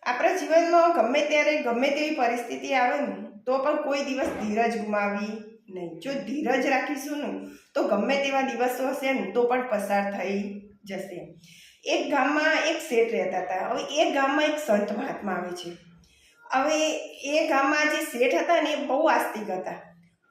આપણા જીવનમાં ગમે ત્યારે ગમે તેવી પરિસ્થિતિ આવે ને તો પણ કોઈ દિવસ ધીરજ ગુમાવી નહીં. જો ધીરજ રાખીશું ને તો ગમે તેવા દિવસો હશે ને તો પણ પસાર થઈ જશે. એક ગામમાં એક શેઠ રહેતા હતા. હવે એ ગામમાં એક સંત મહાત્મા આવે છે. હવે એ ગામમાં જે શેઠ હતા ને એ બહુ આસ્તિક હતા.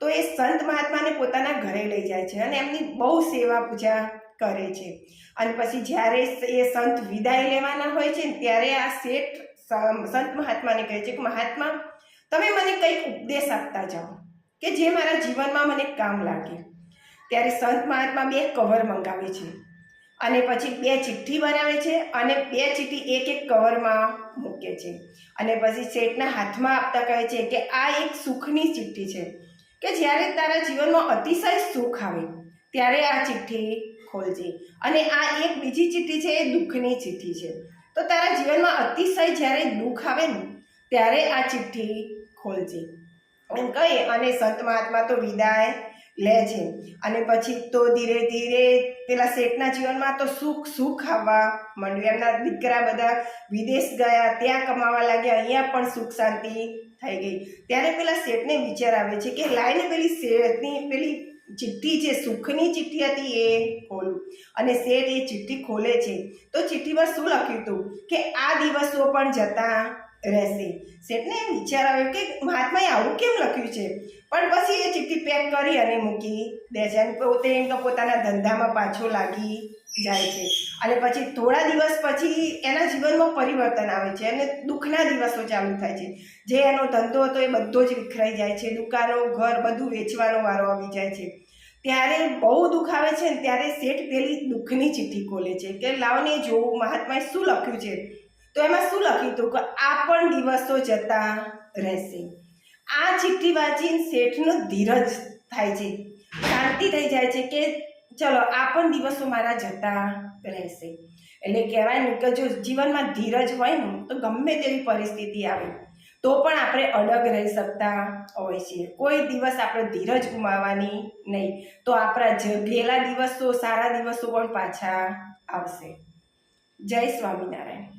તો એ સંત મહાત્માને પોતાના ઘરે લઈ જાય છે અને એમની બહુ સેવા પૂજા કરે છે. અને પછી જ્યારે એ સંત વિદાય લેવાના હોય છે ને ત્યારે આ શેઠ સંત મહાત્માને કહે છે કે મહાત્મા, તમે મને કંઈક ઉપદેશ આપતા જાઓ કે જે મારા જીવનમાં મને કામ લાગે. ત્યારે સંત મહાત્મા 2 કવર મંગાવે છે અને પછી 2 ચિઠ્ઠી બનાવે છે અને 2 ચિઠ્ઠી એક કવરમાં મૂકે છે. અને પછી શેઠના હાથમાં આપતા કહે છે કે આ એક સુખની ચિઠ્ઠી છે કે જ્યારે તારા જીવનમાં અતિશય સુખ આવે ત્યારે આ ચિઠ્ઠી ખોલજે. અને આ એક બીજી ચિઠ્ઠી છે એ દુઃખની ચિઠ્ઠી છે. તો તારા જીવનમાં અતિશય જ્યારે દુઃખ આવે ને ત્યારે આ ચિઠ્ઠી ખોલજે એમ કહી અને સંત મહાત્મા તો વિદાય લે છે. અને પછી તો ધીરે ધીરે પેલા શેઠના જીવનમાં તો સુખ આવવા માંડ્યું. એમના દીકરા બધા વિદેશ ગયા, ત્યાં કમાવા લાગ્યા, અહીંયા પણ સુખ શાંતિ થઈ ગઈ. ત્યારે પેલા શેઠને વિચાર આવે છે કે લાઈને પેલી શેઠની પેલી ચિઠ્ઠી જે સુખની ચિઠ્ઠી હતી એ ખોલું. અને શેઠ એ ચિઠ્ઠી ખોલે છે તો ચિઠ્ઠીમાં શું લખ્યું હતું કે આ દિવસો પણ જતા રહેશે. શેઠને વિચાર આવ્યો કે મહાત્માએ આવું કેમ લખ્યું છે, પણ પછી એ ચિઠ્ઠી પેક કરી અને મૂકી દે છે અને પોતે એમ તો પોતાના ધંધામાં પાછો લાગી જાય છે. અને પછી થોડા દિવસ પછી એના જીવનમાં પરિવર્તન આવે છે અને દુઃખના દિવસો ચાલુ થાય છે. જે એનો ધંધો હતો એ બધો જ વિખરાઈ જાય છે. દુકાનો, ઘર બધું વેચવાનો વારો આવી જાય છે. ત્યારે બહુ દુઃખ આવે છે ને ત્યારે શેઠ પેલી દુઃખની ચિઠ્ઠી ખોલે છે કે લાવને જોવું મહાત્માએ શું લખ્યું છે. તો એમાં શું લખ્યું હતું કે આ પણ દિવસો જતા રહેશે. આ ચિઠ્ઠી વાંચીને શેઠનો ધીરજ થાય છે, શાંતિ થઈ જાય છે કે ચલો આ પણ દિવસો મારા જતા રહેશે. એટલે કહેવાય ને કે જો જીવનમાં ધીરજ હોય ને તો ગમે તેવી પરિસ્થિતિ આવે તો પણ આપણે અડગ રહી શકતા હોય છીએ. કોઈ દિવસ આપણે ધીરજ ગુમાવવાની નહીં, તો આપણા ગયેલા દિવસો, સારા દિવસો પણ પાછા આવશે. જય સ્વામિનારાયણ.